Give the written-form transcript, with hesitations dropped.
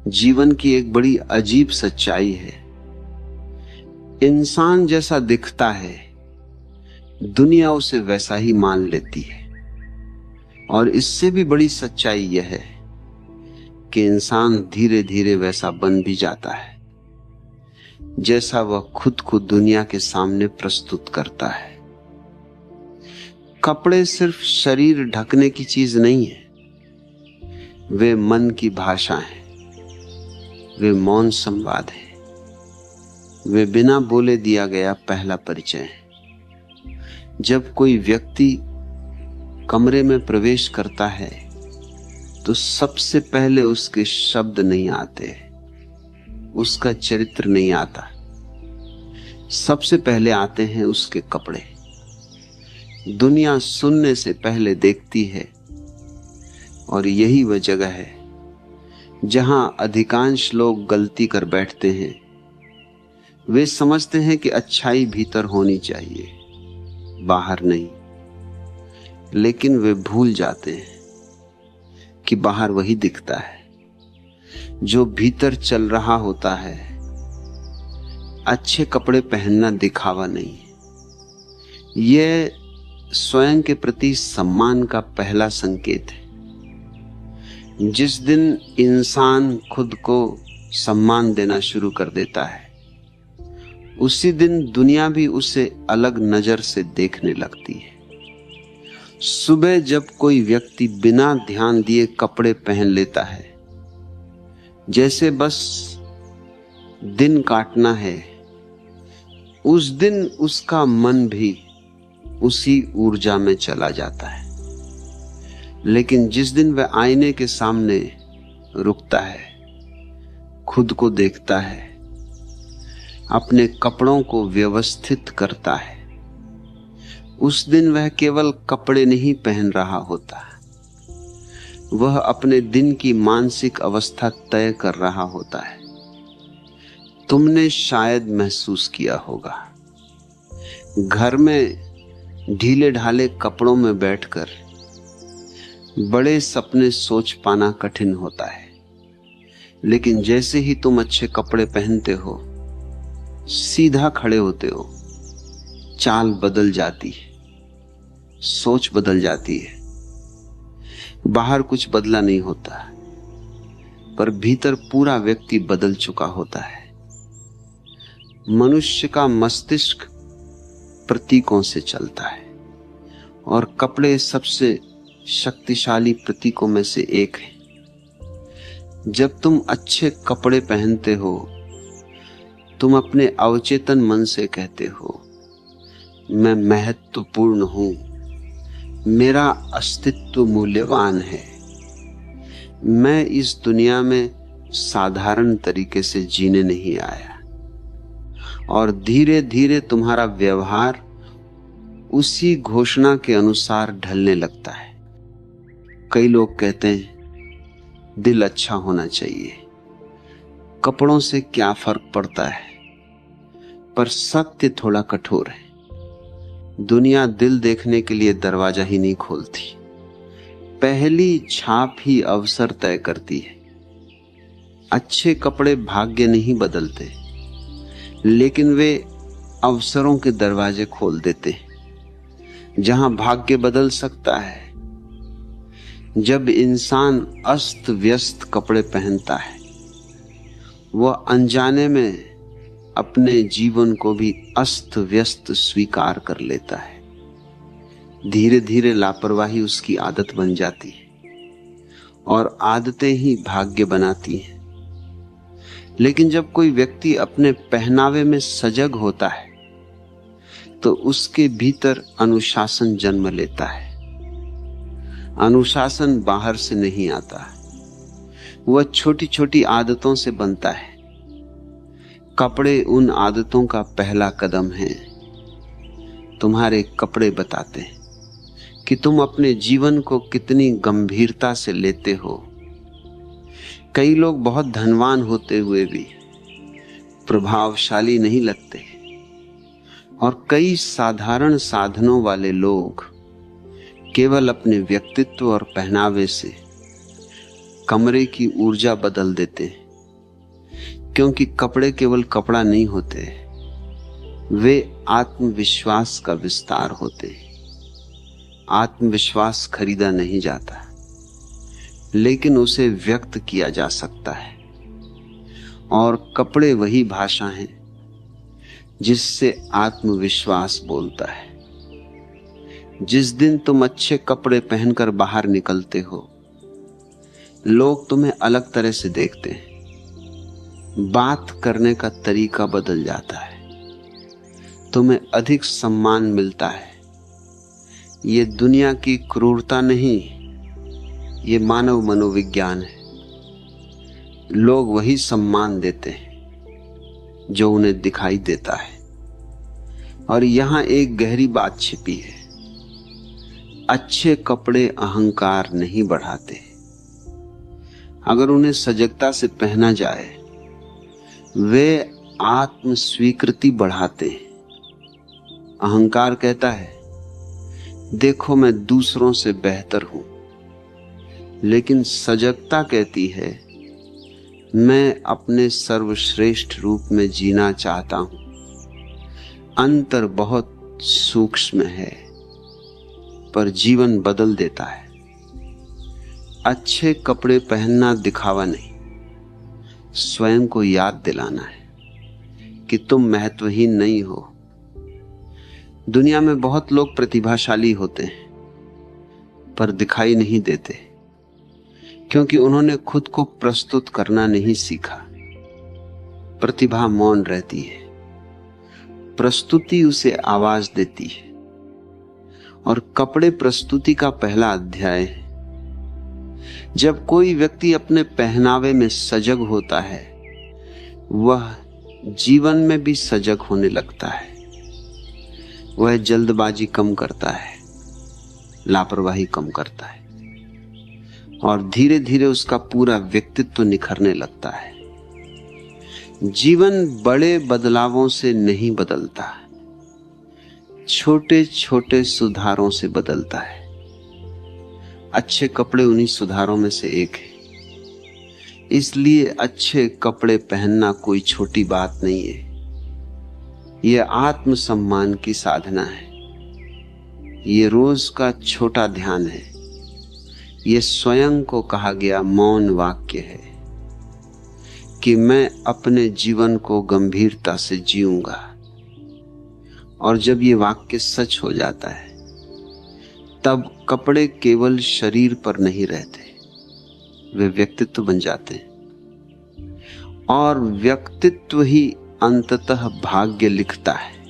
जीवन की एक बड़ी अजीब सच्चाई है। इंसान जैसा दिखता है, दुनिया उसे वैसा ही मान लेती है। और इससे भी बड़ी सच्चाई यह है कि इंसान धीरे धीरे वैसा बन भी जाता है जैसा वह खुद को दुनिया के सामने प्रस्तुत करता है। कपड़े सिर्फ शरीर ढकने की चीज नहीं है, वे मन की भाषा है, वे मौन संवाद है, वे बिना बोले दिया गया पहला परिचय है। जब कोई व्यक्ति कमरे में प्रवेश करता है तो सबसे पहले उसके शब्द नहीं आते, उसका चरित्र नहीं आता, सबसे पहले आते हैं उसके कपड़े। दुनिया सुनने से पहले देखती है, और यही वह जगह है जहां अधिकांश लोग गलती कर बैठते हैं। वे समझते हैं कि अच्छाई भीतर होनी चाहिए, बाहर नहीं, लेकिन वे भूल जाते हैं कि बाहर वही दिखता है जो भीतर चल रहा होता है। अच्छे कपड़े पहनना दिखावा नहीं है, यह स्वयं के प्रति सम्मान का पहला संकेत है। जिस दिन इंसान खुद को सम्मान देना शुरू कर देता है, उसी दिन दुनिया भी उसे अलग नजर से देखने लगती है। सुबह जब कोई व्यक्ति बिना ध्यान दिए कपड़े पहन लेता है, जैसे बस दिन काटना है, उस दिन उसका मन भी उसी ऊर्जा में चला जाता है। लेकिन जिस दिन वह आईने के सामने रुकता है, खुद को देखता है, अपने कपड़ों को व्यवस्थित करता है, उस दिन वह केवल कपड़े नहीं पहन रहा होता, वह अपने दिन की मानसिक अवस्था तय कर रहा होता है। तुमने शायद महसूस किया होगा, घर में ढीले ढाले कपड़ों में बैठकर बड़े सपने सोच पाना कठिन होता है। लेकिन जैसे ही तुम अच्छे कपड़े पहनते हो, सीधा खड़े होते हो, चाल बदल जाती है, सोच बदल जाती है। बाहर कुछ बदला नहीं होता, पर भीतर पूरा व्यक्ति बदल चुका होता है। मनुष्य का मस्तिष्क प्रतीकों से चलता है, और कपड़े सबसे शक्तिशाली प्रतीकों में से एक है। जब तुम अच्छे कपड़े पहनते हो, तुम अपने अवचेतन मन से कहते हो, मैं महत्वपूर्ण हूं, मेरा अस्तित्व मूल्यवान है, मैं इस दुनिया में साधारण तरीके से जीने नहीं आया। और धीरे धीरे तुम्हारा व्यवहार उसी घोषणा के अनुसार ढलने लगता है। कई लोग कहते हैं दिल अच्छा होना चाहिए, कपड़ों से क्या फर्क पड़ता है, पर सत्य थोड़ा कठोर है। दुनिया दिल देखने के लिए दरवाजा ही नहीं खोलती, पहली छाप ही अवसर तय करती है। अच्छे कपड़े भाग्य नहीं बदलते, लेकिन वे अवसरों के दरवाजे खोल देते हैं जहां भाग्य बदल सकता है। जब इंसान अस्त व्यस्त कपड़े पहनता है, वह अनजाने में अपने जीवन को भी अस्त व्यस्त स्वीकार कर लेता है। धीरे धीरे लापरवाही उसकी आदत बन जाती है, और आदतें ही भाग्य बनाती हैं। लेकिन जब कोई व्यक्ति अपने पहनावे में सजग होता है, तो उसके भीतर अनुशासन जन्म लेता है। अनुशासन बाहर से नहीं आता, वह छोटी छोटी आदतों से बनता है। कपड़े उन आदतों का पहला कदम है। तुम्हारे कपड़े बताते हैं कि तुम अपने जीवन को कितनी गंभीरता से लेते हो। कई लोग बहुत धनवान होते हुए भी प्रभावशाली नहीं लगते, और कई साधारण साधनों वाले लोग केवल अपने व्यक्तित्व और पहनावे से कमरे की ऊर्जा बदल देते हैं। क्योंकि कपड़े केवल कपड़ा नहीं होते, वे आत्मविश्वास का विस्तार होते हैं। आत्मविश्वास खरीदा नहीं जाता, लेकिन उसे व्यक्त किया जा सकता है। और कपड़े वही भाषा हैं जिससे आत्मविश्वास बोलता है। जिस दिन तुम अच्छे कपड़े पहनकर बाहर निकलते हो, लोग तुम्हें अलग तरह से देखते हैं। बात करने का तरीका बदल जाता है, तुम्हें अधिक सम्मान मिलता है। ये दुनिया की क्रूरता नहीं, ये मानव मनोविज्ञान है। लोग वही सम्मान देते हैं जो उन्हें दिखाई देता है। और यहां एक गहरी बात छिपी है। अच्छे कपड़े अहंकार नहीं बढ़ाते। अगर उन्हें सजगता से पहना जाए, वे आत्म स्वीकृति बढ़ाते हैं। अहंकार कहता है, देखो मैं दूसरों से बेहतर हूं, लेकिन सजगता कहती है, मैं अपने सर्वश्रेष्ठ रूप में जीना चाहता हूं। अंतर बहुत सूक्ष्म है, पर जीवन बदल देता है। अच्छे कपड़े पहनना दिखावा नहीं, स्वयं को याद दिलाना है कि तुम महत्वहीन नहीं हो। दुनिया में बहुत लोग प्रतिभाशाली होते हैं, पर दिखाई नहीं देते, क्योंकि उन्होंने खुद को प्रस्तुत करना नहीं सीखा। प्रतिभा मौन रहती है, प्रस्तुति उसे आवाज देती है। और कपड़े प्रस्तुति का पहला अध्याय है। जब कोई व्यक्ति अपने पहनावे में सजग होता है, वह जीवन में भी सजग होने लगता है। वह जल्दबाजी कम करता है, लापरवाही कम करता है, और धीरे धीरे उसका पूरा व्यक्तित्व निखरने लगता है। जीवन बड़े बदलावों से नहीं बदलता, छोटे छोटे सुधारों से बदलता है। अच्छे कपड़े उन्हीं सुधारों में से एक है। इसलिए अच्छे कपड़े पहनना कोई छोटी बात नहीं है। यह आत्मसम्मान की साधना है। यह रोज का छोटा ध्यान है। यह स्वयं को कहा गया मौन वाक्य है कि मैं अपने जीवन को गंभीरता से जीऊंगा। और जब ये वाक्य सच हो जाता है, तब कपड़े केवल शरीर पर नहीं रहते, वे व्यक्तित्व बन जाते हैं। और व्यक्तित्व ही अंततः भाग्य लिखता है।